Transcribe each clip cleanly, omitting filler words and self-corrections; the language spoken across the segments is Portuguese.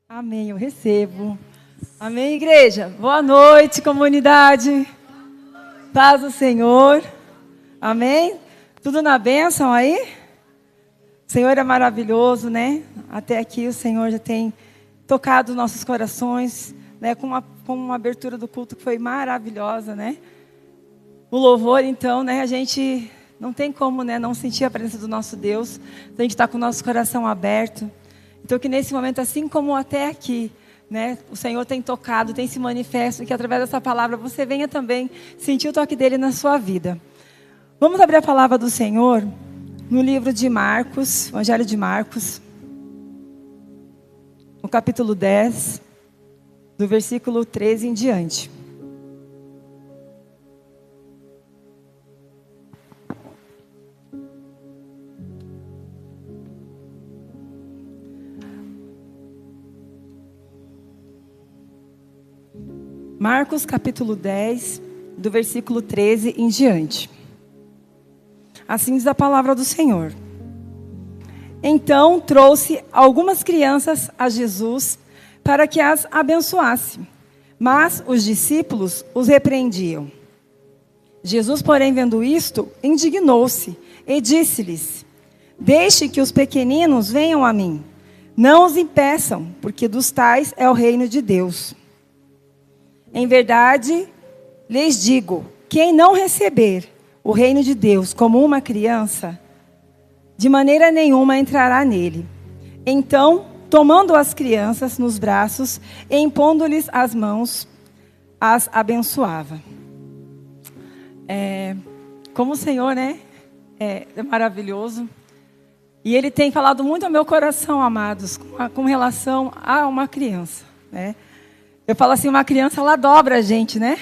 Amém, eu recebo. Amém, igreja. Boa noite, comunidade. Paz do Senhor. Amém. Tudo na bênção aí? O Senhor é maravilhoso, né? Até aqui o Senhor já tem tocado nossos corações, né? Com uma abertura do culto que foi maravilhosa, né? O louvor, então, né? A gente não tem como, né? Não sentir a presença do nosso Deus. A gente está com o nosso coração aberto. Então, que nesse momento, assim como até aqui, né, o Senhor tem tocado, tem se manifesto, e que através dessa palavra você venha também sentir o toque dele na sua vida. Vamos abrir a palavra do Senhor no livro de Marcos, Evangelho de Marcos, no capítulo 10, do versículo 13 em diante. Marcos capítulo 10, do versículo 13 em diante. Assim diz a palavra do Senhor. Então trouxe algumas crianças a Jesus para que as abençoasse, mas os discípulos os repreendiam. Jesus, porém, vendo isto, indignou-se e disse-lhes: Deixe que os pequeninos venham a mim, não os impeçam, porque dos tais é o reino de Deus. Em verdade, lhes digo, quem não receber o reino de Deus como uma criança, de maneira nenhuma entrará nele. Então, tomando as crianças nos braços e impondo-lhes as mãos, as abençoava. Como o Senhor, né, é maravilhoso. E Ele tem falado muito ao meu coração, amados, com relação a uma criança, né? Eu falo assim, uma criança, ela dobra a gente, né?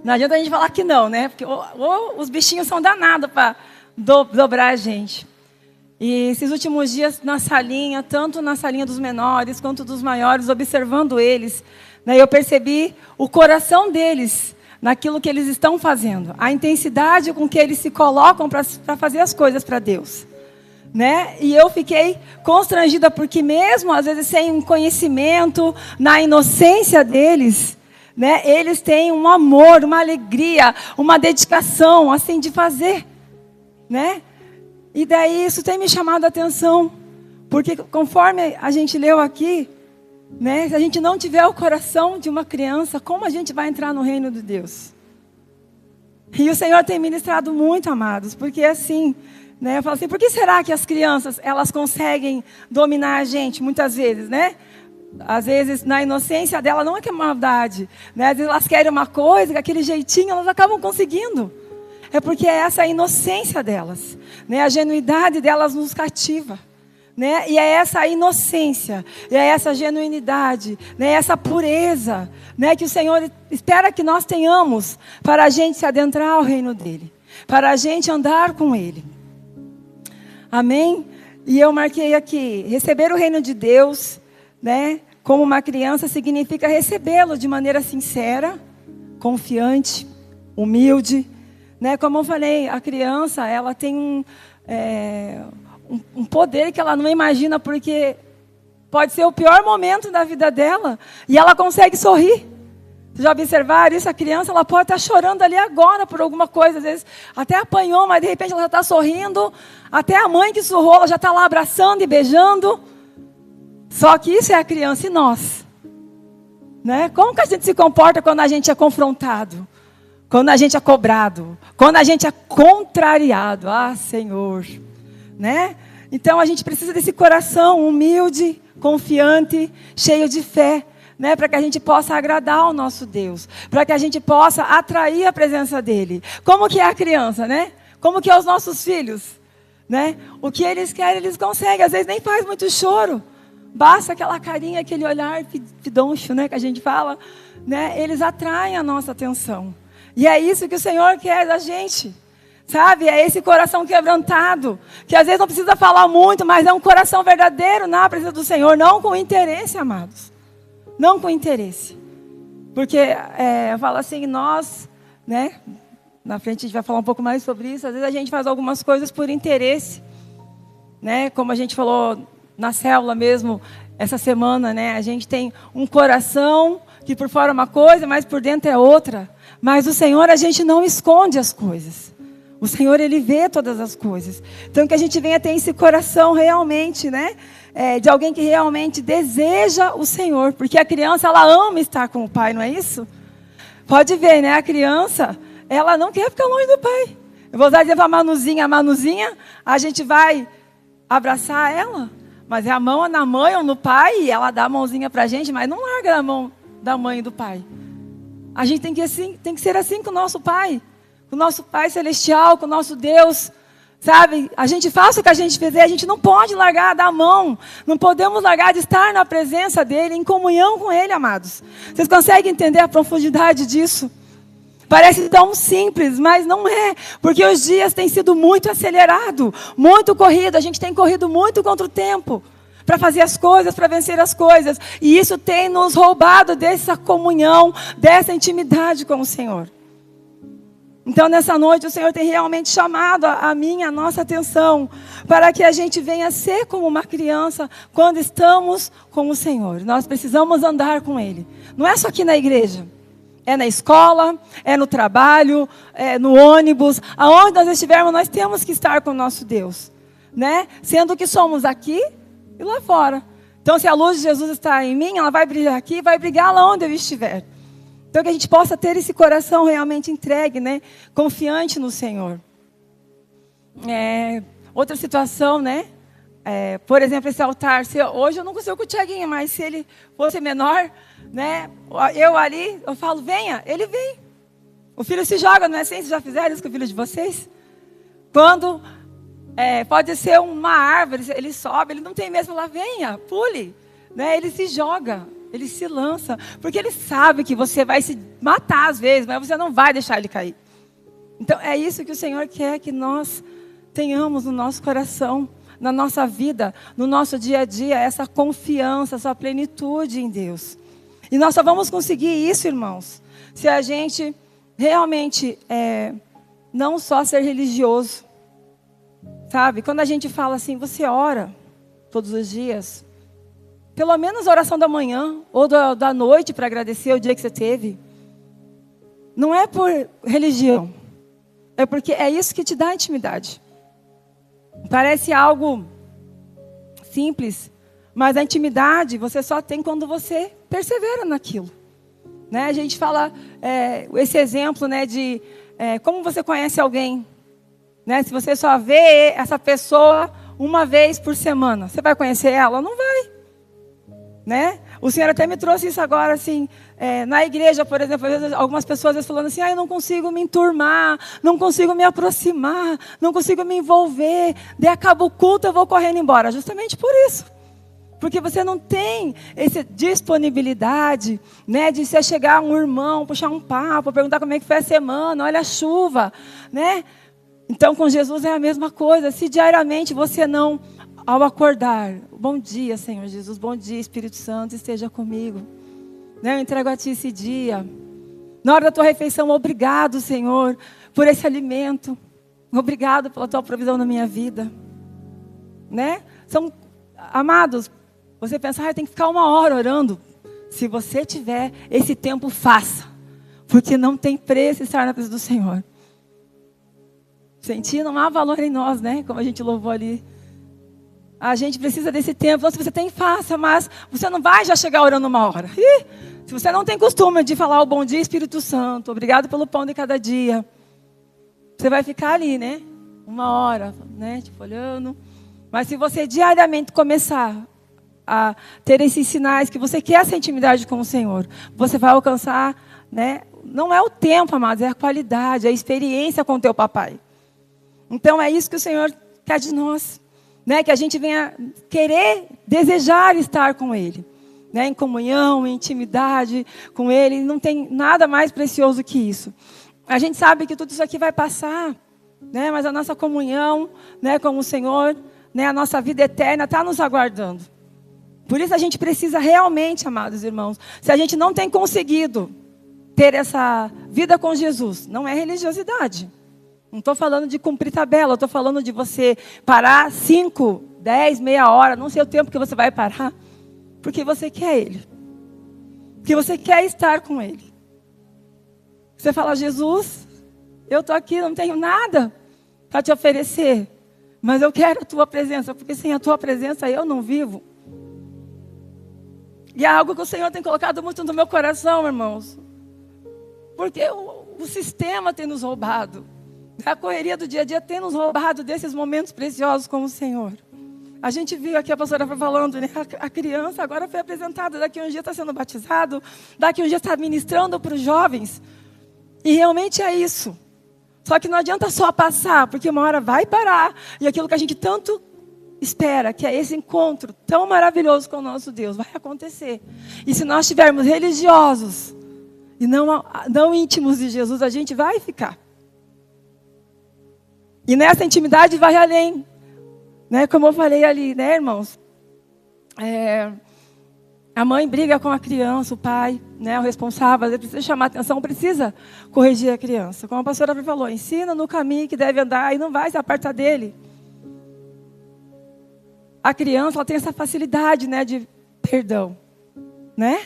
Não adianta a gente falar que não, né? Porque os bichinhos são danados para dobrar a gente. E esses últimos dias na salinha, tanto na salinha dos menores quanto dos maiores, observando eles, né, eu percebi o coração deles naquilo que eles estão fazendo. A intensidade com que eles se colocam para fazer as coisas para Deus. Né? E eu fiquei constrangida porque mesmo às vezes sem conhecimento, na inocência deles, né, eles têm um amor, uma alegria, uma dedicação assim de fazer, né? E daí isso tem me chamado a atenção, porque conforme a gente leu aqui, né, se a gente não tiver o coração de uma criança, como a gente vai entrar no reino de Deus? E o Senhor tem ministrado muito, amados, porque assim, né, eu falo assim, por que será que as crianças, elas conseguem dominar a gente, muitas vezes, né? Às vezes, na inocência dela, não é que é maldade, né? Às vezes elas querem uma coisa, aquele jeitinho, elas acabam conseguindo. É porque é essa a inocência delas, né? A genuidade delas nos cativa, né? E é essa inocência, e é essa genuinidade, né? Essa pureza, né? Que o Senhor espera que nós tenhamos para a gente se adentrar ao reino dEle, para a gente andar com Ele. Amém? E eu marquei aqui, receber o reino de Deus, né, como uma criança significa recebê-lo de maneira sincera, confiante, humilde, né? Como eu falei, a criança, ela tem um poder que ela não imagina, porque pode ser o pior momento da vida dela e ela consegue sorrir. Vocês já observaram isso? A criança, ela pode estar chorando ali agora por alguma coisa. Às vezes até apanhou, mas de repente ela já está sorrindo. Até a mãe que surrou, ela já está lá abraçando e beijando. Só que isso é a criança e nós. Né? Como que a gente se comporta quando a gente é confrontado? Quando a gente é cobrado? Quando a gente é contrariado? Ah, Senhor. Né? Então a gente precisa desse coração humilde, confiante, cheio de fé. Né, para que a gente possa agradar o nosso Deus, para que a gente possa atrair a presença dEle. Como que é a criança, né? Como que é os nossos filhos, né? O que eles querem, eles conseguem. Às vezes nem faz muito choro, basta aquela carinha, aquele olhar pidoncho, né, que a gente fala, né? Eles atraem a nossa atenção. E é isso que o Senhor quer da gente, sabe? É esse coração quebrantado, que às vezes não precisa falar muito, mas é um coração verdadeiro na presença do Senhor, não com interesse, amados. Não com interesse. Porque eu falo assim, nós, né? Na frente a gente vai falar um pouco mais sobre isso. Às vezes a gente faz algumas coisas por interesse, né? Como a gente falou na célula mesmo, essa semana, né? A gente tem um coração que por fora é uma coisa, mas por dentro é outra. Mas o Senhor, a gente não esconde as coisas. O Senhor, Ele vê todas as coisas. Então, que a gente venha ter esse coração realmente, né? De alguém que realmente deseja o Senhor. Porque a criança, ela ama estar com o pai, não é isso? Pode ver, né? A criança, ela não quer ficar longe do pai. Eu vou usar o exemplo, a Manuzinha, a gente vai abraçar ela, mas é a mão na mãe ou no pai, e ela dá a mãozinha pra gente, mas não larga a mão da mãe e do pai. A gente tem que ser assim com o nosso pai, com o nosso Pai Celestial, com o nosso Deus, sabe? A gente faz o que a gente fizer, a gente não pode largar da mão, não podemos largar de estar na presença dEle, em comunhão com Ele, amados. Vocês conseguem entender a profundidade disso? Parece tão simples, mas não é, porque os dias têm sido muito acelerados, muito corrido, a gente tem corrido muito contra o tempo, para fazer as coisas, para vencer as coisas, e isso tem nos roubado dessa comunhão, dessa intimidade com o Senhor. Então, nessa noite, o Senhor tem realmente chamado a minha, a nossa atenção, para que a gente venha ser como uma criança, quando estamos com o Senhor. Nós precisamos andar com Ele, não é só aqui na igreja. É na escola, é no trabalho, é no ônibus. Aonde nós estivermos, nós temos que estar com o nosso Deus, né? Sendo que somos aqui e lá fora. Então, se a luz de Jesus está em mim, ela vai brilhar aqui e vai brilhar lá onde eu estiver. Então, que a gente possa ter esse coração realmente entregue, né? Confiante no Senhor. Outra situação, né? Por exemplo, esse altar. Hoje eu não consigo com o Tiaguinho, mas se ele fosse menor, né? Eu ali, eu falo, venha, ele vem. O filho se joga, não é assim? Vocês já fizeram isso com o filho de vocês? Quando pode ser uma árvore, ele sobe, ele não tem medo, lá, venha, pule. Né? Ele se joga, ele se lança, porque ele sabe que você vai se matar às vezes, mas você não vai deixar ele cair. Então é isso que o Senhor quer que nós tenhamos no nosso coração, na nossa vida, no nosso dia a dia, essa confiança, essa plenitude em Deus. E nós só vamos conseguir isso, irmãos, se a gente realmente não só ser religioso. Sabe? Quando a gente fala assim, você ora todos os dias, pelo menos a oração da manhã ou da noite para agradecer o dia que você teve. Não é por religião, é porque é isso que te dá intimidade. Parece algo simples, mas a intimidade você só tem quando você persevera naquilo. Né? A gente fala esse exemplo, né, de como você conhece alguém. Né? Se você só vê essa pessoa uma vez por semana, você vai conhecer ela? Não vai. Né? O Senhor até me trouxe isso agora, assim, na igreja, por exemplo, às vezes, algumas pessoas falando assim, eu não consigo me enturmar, não consigo me aproximar, não consigo me envolver, daí acaba o culto, eu vou correndo embora, justamente por isso. Porque você não tem essa disponibilidade, né, de você chegar um irmão, puxar um papo, perguntar como é que foi a semana, olha a chuva, né? Então, com Jesus é a mesma coisa. Se diariamente você não, ao acordar, bom dia, Senhor Jesus, bom dia, Espírito Santo, esteja comigo. Né? Eu entrego a Ti esse dia. Na hora da Tua refeição, obrigado, Senhor, por esse alimento. Obrigado pela Tua provisão na minha vida. Né? Amados, você pensa, eu tenho que ficar 1 hora orando. Se você tiver esse tempo, faça. Porque não tem preço estar na presença do Senhor. Sentir não há valor em nós, né? Como a gente louvou ali. A gente precisa desse tempo. Então, se você tem, faça, mas você não vai já chegar orando 1 hora. Se você não tem costume de falar o bom dia, Espírito Santo, obrigado pelo pão de cada dia. Você vai ficar ali, né? 1 hora, né? Tipo, olhando. Mas se você diariamente começar a ter esses sinais que você quer essa intimidade com o Senhor, você vai alcançar, né? Não é o tempo, amados, é a qualidade, a experiência com o teu papai. Então é isso que o Senhor quer de nós, né? Que a gente venha querer, desejar estar com Ele, né? Em comunhão, em intimidade com Ele. Não tem nada mais precioso que isso. A gente sabe que tudo isso aqui vai passar, né? Mas a nossa comunhão, né, com o Senhor, né, a nossa vida eterna está nos aguardando. Por isso a gente precisa realmente, amados irmãos, se a gente não tem conseguido ter essa vida com Jesus, não é religiosidade. Não estou falando de cumprir tabela, estou falando de você parar 5, 10, meia hora, não sei o tempo que você vai parar. Porque você quer Ele. Porque você quer estar com Ele. Você fala, Jesus, eu estou aqui, não tenho nada para te oferecer. Mas eu quero a tua presença, porque sem a tua presença eu não vivo. E é algo que o Senhor tem colocado muito no meu coração, irmãos. Porque o sistema tem nos roubado. A correria do dia a dia tem nos roubado desses momentos preciosos com o Senhor. A gente viu aqui, a pastora foi falando, né? A criança agora foi apresentada, daqui a um dia está sendo batizado, daqui a um dia está ministrando para os jovens. E realmente é isso. Só que não adianta só passar, porque uma hora vai parar. E aquilo que a gente tanto espera, que é esse encontro tão maravilhoso com o nosso Deus, vai acontecer. E se nós estivermos religiosos e não íntimos de Jesus, a gente vai ficar. E nessa intimidade vai além. Né? Como eu falei ali, né, irmãos? A mãe briga com a criança, o pai, né, o responsável, ele precisa chamar a atenção, precisa corrigir a criança. Como a pastora falou, ensina no caminho que deve andar e não vai se apartar dele. A criança, ela tem essa facilidade, né, de perdão, né?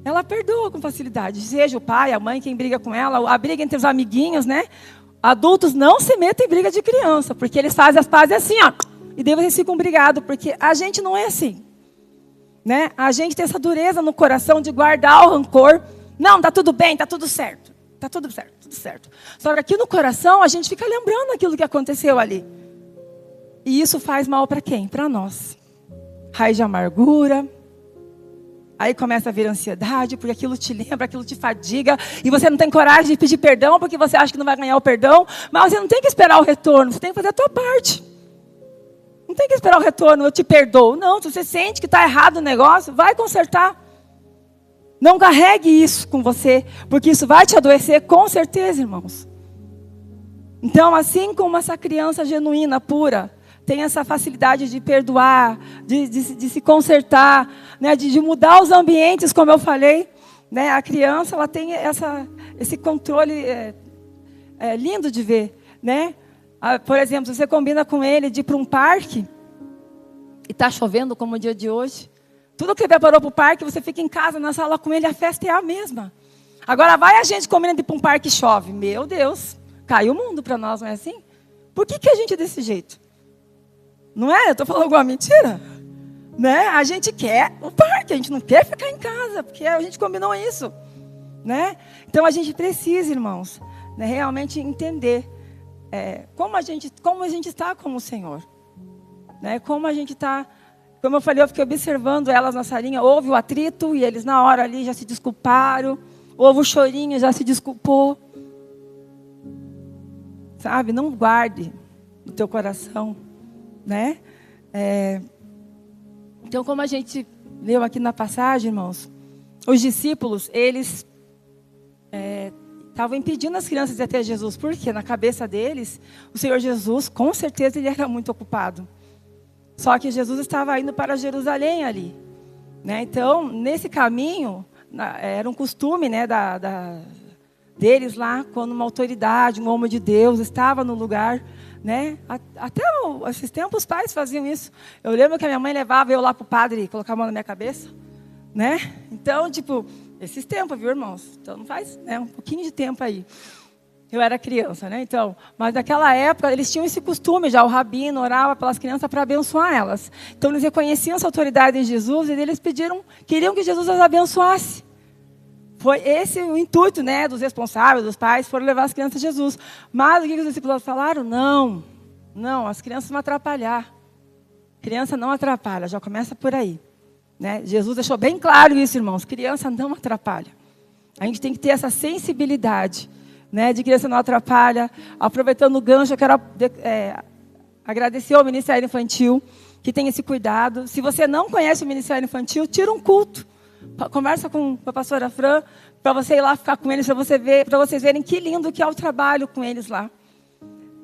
Ela perdoa com facilidade. Seja o pai, a mãe, quem briga com ela, a briga entre os amiguinhos, né? Adultos não se metem em briga de criança, porque eles fazem as pazes assim, ó. E daí vocês ficam brigados, porque a gente não é assim. Né? A gente tem essa dureza no coração de guardar o rancor. Não, tá tudo bem, tá tudo certo. Tá tudo certo, tudo certo. Só que aqui no coração a gente fica lembrando aquilo que aconteceu ali. E isso faz mal para quem? Para nós. Raiz de amargura. Aí começa a vir ansiedade, porque aquilo te lembra, aquilo te fadiga. E você não tem coragem de pedir perdão, porque você acha que não vai ganhar o perdão. Mas você não tem que esperar o retorno, você tem que fazer a tua parte. Não tem que esperar o retorno, eu te perdoo. Não, se você sente que está errado o negócio, vai consertar. Não carregue isso com você, porque isso vai te adoecer com certeza, irmãos. Então, assim como essa criança genuína, pura, tem essa facilidade de perdoar, de se consertar, né, de mudar os ambientes, como eu falei, né, a criança ela tem esse controle lindo de ver, né? Por exemplo, você combina com ele de ir para um parque e está chovendo como o dia de hoje. Tudo que você preparou para o parque, você fica em casa, na sala com ele, a festa é a mesma. Agora vai a gente combina de ir para um parque e chove. Meu Deus, caiu o mundo para nós, não é assim? Por que a gente é desse jeito? Não é? Eu estou falando alguma mentira? Né? A gente quer o parque, a gente não quer ficar em casa, porque a gente combinou isso. Né? Então a gente precisa, irmãos, né, realmente entender como a gente está com o Senhor. Né? Como a gente está... Como eu falei, eu fiquei observando elas na salinha. Houve o atrito e eles na hora ali já se desculparam. Houve o chorinho, já se desculpou. Sabe? Não guarde no teu coração. Né? Então, como a gente leu aqui na passagem, irmãos, os discípulos, eles... estavam impedindo as crianças de ir até Jesus. Porque na cabeça deles, o Senhor Jesus, com certeza, ele era muito ocupado. Só que Jesus estava indo para Jerusalém ali. Né? Então, nesse caminho, era um costume, né, deles lá, quando uma autoridade, um homem de Deus estava no lugar. Né? Até esses tempos os pais faziam isso. Eu lembro que a minha mãe levava eu lá para o padre colocar a mão na minha cabeça. Né? Então, tipo... Esses tempos, viu, irmãos? Então, não faz, né, um pouquinho de tempo aí. Eu era criança, né? Então, mas naquela época, eles tinham esse costume já. O rabino orava pelas crianças para abençoar elas. Então, eles reconheciam essa autoridade em Jesus e eles queriam que Jesus as abençoasse. Foi esse o intuito, né, dos responsáveis, dos pais, foram levar as crianças a Jesus. Mas o que os discípulos falaram? Não, as crianças vão atrapalhar. Criança não atrapalha, já começa por aí. Né? Jesus deixou bem claro isso, irmãos. Criança não atrapalha. A gente tem que ter essa sensibilidade, né, de criança não atrapalha. Aproveitando o gancho, eu quero agradecer ao Ministério Infantil, que tem esse cuidado. Se você não conhece o Ministério Infantil, tira um culto. Conversa com a pastora Fran, para você ir lá ficar com eles, para vocês verem que lindo que é o trabalho com eles lá.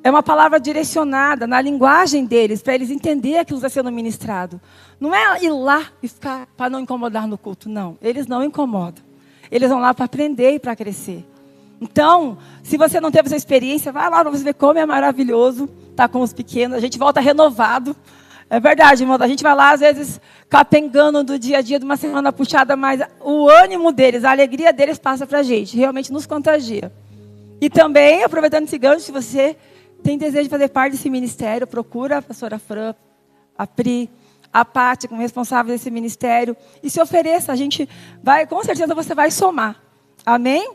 É uma palavra direcionada na linguagem deles, para eles entenderem aquilo que está sendo ministrado. Não é ir lá e ficar para não incomodar no culto, não. Eles não incomodam. Eles vão lá para aprender e para crescer. Então, se você não teve essa experiência, vai lá para você ver como é maravilhoso estar com os pequenos. A gente volta renovado. É verdade, irmão. A gente vai lá, às vezes, capengando do dia a dia, de uma semana puxada, mas o ânimo deles, a alegria deles passa para a gente. Realmente nos contagia. E também, aproveitando esse gancho, se você tem desejo de fazer parte desse ministério, procura a pastora Fran, a Pri, a Pátia, como responsável desse ministério, e se ofereça. A gente vai, com certeza você vai somar. Amém?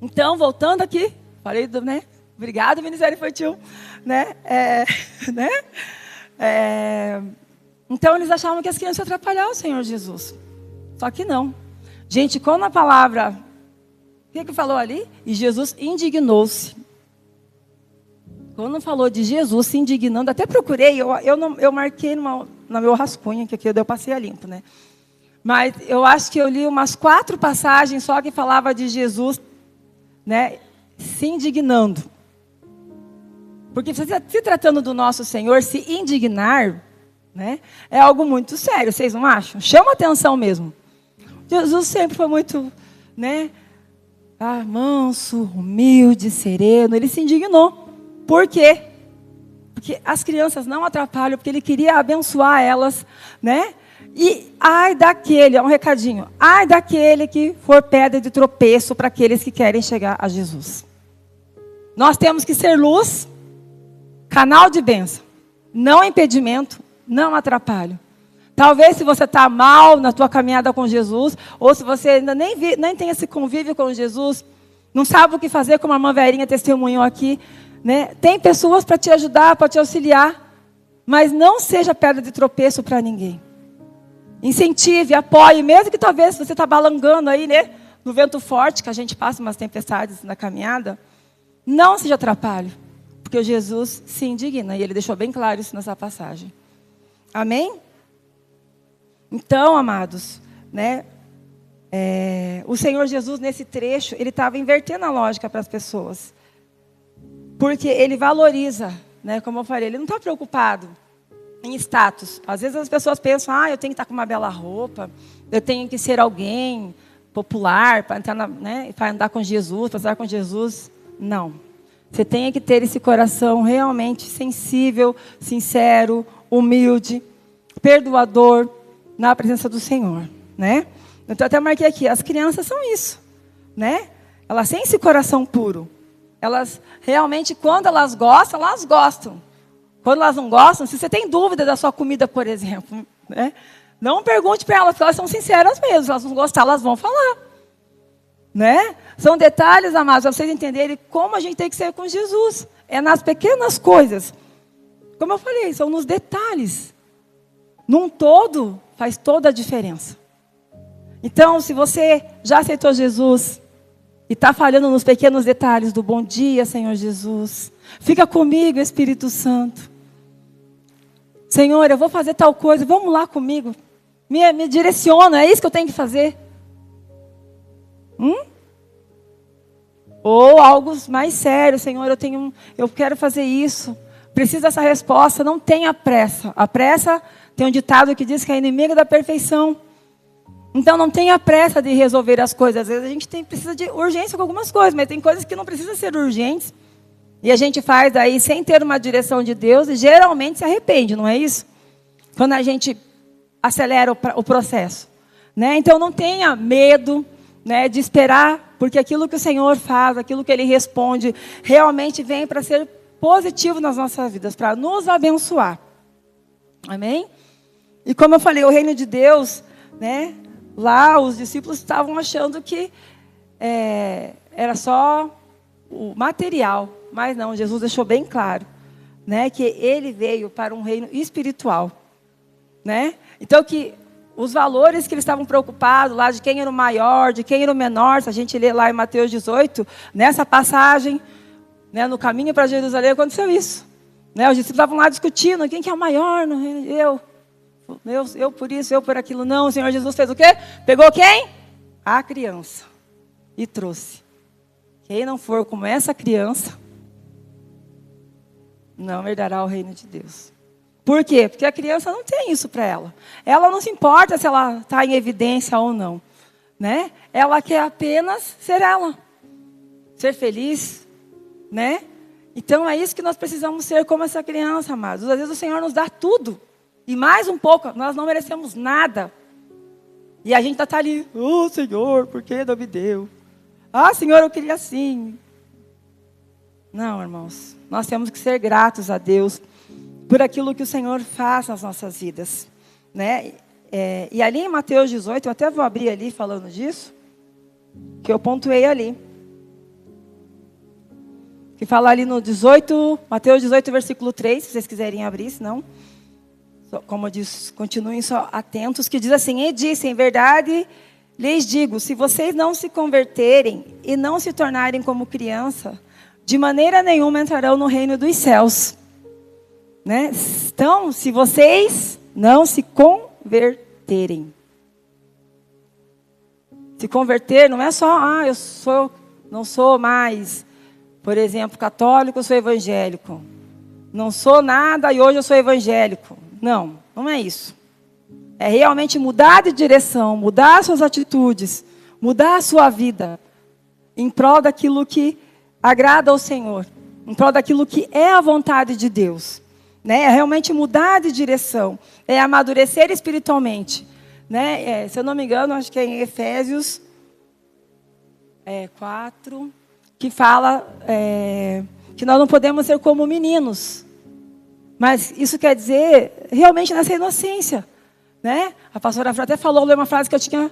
Então, voltando aqui, falei do, né? Obrigado, Ministério Infantil, né? Então, eles achavam que as crianças iam atrapalhar o Senhor Jesus. Só que não. Gente, quando a palavra... O que falou ali? E Jesus indignou-se. Quando falou de Jesus se indignando, até procurei, eu marquei no meu rascunho, que aqui eu passei a limpo, né? Mas eu acho que eu li umas 4 passagens só que falava de Jesus, né, se indignando. Porque se tratando do nosso Senhor, se indignar, né, é algo muito sério, vocês não acham? Chama atenção mesmo. Jesus sempre foi muito, né, manso, humilde, sereno. Ele se indignou. Por quê? Porque as crianças não atrapalham, porque ele queria abençoar elas, né? E ai daquele, um recadinho, ai daquele que for pedra de tropeço para aqueles que querem chegar a Jesus. Nós temos que ser luz, canal de bênção, não impedimento, não atrapalho. Talvez se você está mal na tua caminhada com Jesus, ou se você ainda nem tem esse convívio com Jesus, não sabe o que fazer, como a irmã Verinha testemunhou aqui, né? Tem pessoas para te ajudar, para te auxiliar, mas não seja pedra de tropeço para ninguém. Incentive, apoie, mesmo que talvez você está balangando aí, né, no vento forte, que a gente passa umas tempestades na caminhada, não seja atrapalho, porque o Jesus se indigna, e ele deixou bem claro isso nessa passagem. Amém? Então, amados, né, o Senhor Jesus, nesse trecho, ele estava invertendo a lógica para as pessoas. Porque ele valoriza, né, como eu falei, ele não está preocupado em status. Às vezes as pessoas pensam, eu tenho que estar com uma bela roupa, eu tenho que ser alguém popular para andar com Jesus, para estar com Jesus. Não. Você tem que ter esse coração realmente sensível, sincero, humilde, perdoador, na presença do Senhor, né? Então, até marquei aqui, as crianças são isso, né? Elas têm esse coração puro. Elas, realmente, quando elas gostam, elas gostam. Quando elas não gostam, se você tem dúvida da sua comida, por exemplo, né? Não pergunte para elas, porque elas são sinceras mesmo. Se elas não gostar, elas vão falar, né? São detalhes, amados, para vocês entenderem como a gente tem que ser com Jesus. É nas pequenas coisas. Como eu falei, são nos detalhes. Num todo, faz toda a diferença. Então, se você já aceitou Jesus e está falhando nos pequenos detalhes do bom dia, Senhor Jesus, fica comigo, Espírito Santo. Senhor, eu vou fazer tal coisa, vamos lá comigo. Me direciona, é isso que eu tenho que fazer. Ou algo mais sério, Senhor, eu quero fazer isso. Preciso dessa resposta, não tenha pressa. A pressa, tem um ditado que diz que é inimiga da perfeição. Então não tenha pressa de resolver as coisas. Às vezes a gente precisa de urgência com algumas coisas, mas tem coisas que não precisam ser urgentes. E a gente faz aí sem ter uma direção de Deus e geralmente se arrepende, não é isso? Quando a gente acelera o processo, né? Então não tenha medo, né, de esperar, porque aquilo que o Senhor faz, aquilo que Ele responde, realmente vem para ser positivo nas nossas vidas, para nos abençoar. Amém? E como eu falei, o reino de Deus, né, lá os discípulos estavam achando que era só o material, mas não, Jesus deixou bem claro, né, que Ele veio para um reino espiritual, né? Então que os valores que eles estavam preocupados lá de quem era o maior, de quem era o menor, se a gente lê lá em Mateus 18, nessa passagem, né, no caminho para Jerusalém aconteceu isso, né? Os discípulos estavam lá discutindo quem que é o maior no reino, eu por isso, eu por aquilo. Não, o Senhor Jesus fez o quê? Pegou quem? A criança e trouxe. Quem não for como essa criança, não herdará o reino de Deus. Por quê? Porque a criança não tem isso para ela. Ela não se importa se ela está em evidência ou não, né? Ela quer apenas ser ela. Ser feliz, né? Então é isso que nós precisamos ser como essa criança, amados. Às vezes o Senhor nos dá tudo. E mais um pouco, nós não merecemos nada. E a gente está ali, Senhor, por que não me deu? Senhor, eu queria assim. Não, irmãos, nós temos que ser gratos a Deus por aquilo que o Senhor faz nas nossas vidas, né? E ali em Mateus 18, eu até vou abrir ali falando disso, que eu pontuei ali. Que fala ali no 18, Mateus 18, versículo 3, se vocês quiserem abrir, senão, como eu disse, continuem só atentos, que diz assim: e disse, em verdade, lhes digo, se vocês não se converterem e não se tornarem como criança, de maneira nenhuma entrarão no reino dos céus. Né? Então, se vocês não se converterem. Se converter não é só, não sou mais, por exemplo, católico, eu sou evangélico. Não sou nada e hoje eu sou evangélico. Não, não é isso. É realmente mudar de direção, mudar suas atitudes, mudar a sua vida em prol daquilo que agrada ao Senhor, em prol daquilo que é a vontade de Deus. Né? É realmente mudar de direção, é amadurecer espiritualmente. Né? Se eu não me engano, acho que é em Efésios 4, que fala que nós não podemos ser como meninos. Mas isso quer dizer realmente nessa inocência. Né? A pastora Fran até falou uma frase que eu tinha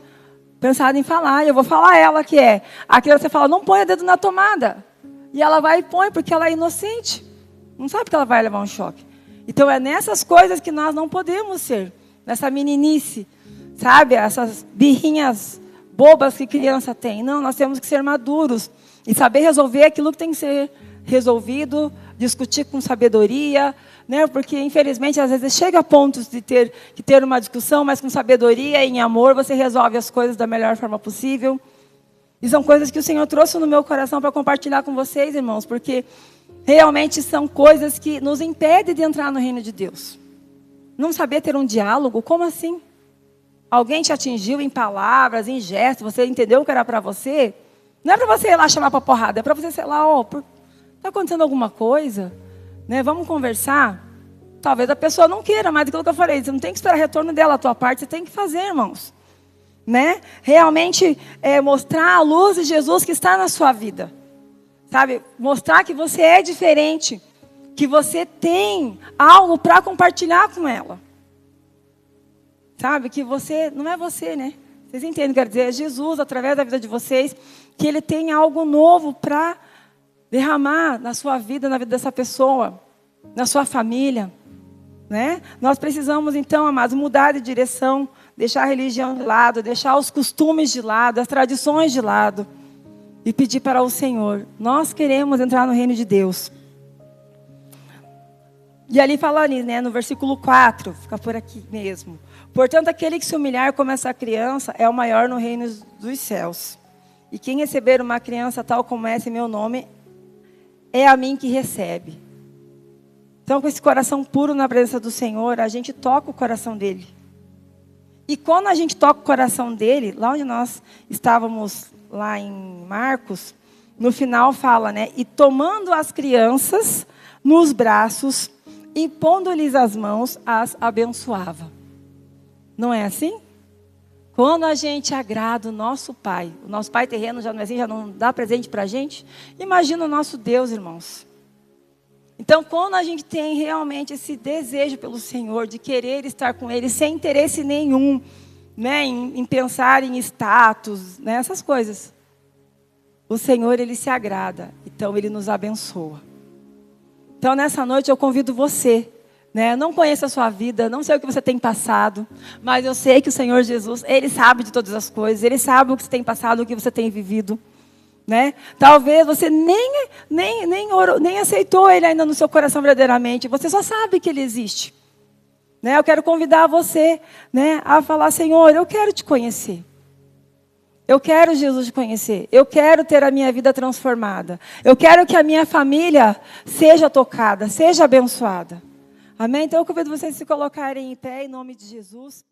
pensado em falar, e eu vou falar ela, que é: a criança fala, não põe o dedo na tomada. E ela vai e põe, porque ela é inocente. Não sabe que ela vai levar um choque. Então é nessas coisas que nós não podemos ser. Nessa meninice, sabe? Essas birrinhas bobas que criança tem. Não, nós temos que ser maduros. E saber resolver aquilo que tem que ser resolvido. Discutir com sabedoria. Né? Porque, infelizmente, às vezes chega a pontos de ter que ter uma discussão, mas com sabedoria e em amor você resolve as coisas da melhor forma possível. E são coisas que o Senhor trouxe no meu coração para compartilhar com vocês, irmãos, porque realmente são coisas que nos impedem de entrar no reino de Deus. Não saber ter um diálogo, como assim? Alguém te atingiu em palavras, em gestos, você entendeu o que era para você? Não é para você ir lá chamar para porrada, é para você, sei lá, está acontecendo alguma coisa? Né? Vamos conversar? Talvez a pessoa não queira, mas aquilo que eu falei, você não tem que esperar retorno dela, a tua parte você tem que fazer, irmãos. Né? Realmente mostrar a luz de Jesus que está na sua vida. Sabe? Mostrar que você é diferente. Que você tem algo para compartilhar com ela. Sabe? Que você, não é você, né? Vocês entendem o que eu quero dizer? É Jesus, através da vida de vocês, que Ele tem algo novo para derramar na sua vida, na vida dessa pessoa, na sua família. Né? Nós precisamos, então, amados, mudar de direção, deixar a religião de lado, deixar os costumes de lado, as tradições de lado e pedir para o Senhor. Nós queremos entrar no reino de Deus. E ali fala ali, né, no versículo 4, fica por aqui mesmo. Portanto, aquele que se humilhar como essa criança é o maior no reino dos céus. E quem receber uma criança tal como essa em meu nome, é a mim que recebe. Então, com esse coração puro na presença do Senhor, a gente toca o coração dele. E quando a gente toca o coração dele, lá onde nós estávamos, lá em Marcos, no final fala, né? E tomando as crianças nos braços, impondo-lhes as mãos, as abençoava. Não é assim? Quando a gente agrada o nosso Pai, o nosso Pai terreno já não é assim, já não dá presente para a gente. Imagina o nosso Deus, irmãos. Então, quando a gente tem realmente esse desejo pelo Senhor, de querer estar com Ele, sem interesse nenhum, né, em pensar em status, né, essas coisas, o Senhor, Ele se agrada, então Ele nos abençoa. Então, nessa noite eu convido você, né, eu não conheço a sua vida, não sei o que você tem passado, mas eu sei que o Senhor Jesus, Ele sabe de todas as coisas, Ele sabe o que você tem passado, o que você tem vivido. Né? Talvez você nem aceitou Ele ainda no seu coração verdadeiramente. Você só sabe que Ele existe. Né? Eu quero convidar você, né, a falar: Senhor, eu quero te conhecer. Eu quero, Jesus, te conhecer. Eu quero ter a minha vida transformada. Eu quero que a minha família seja tocada, seja abençoada. Amém? Então eu convido vocês a se colocarem em pé em nome de Jesus.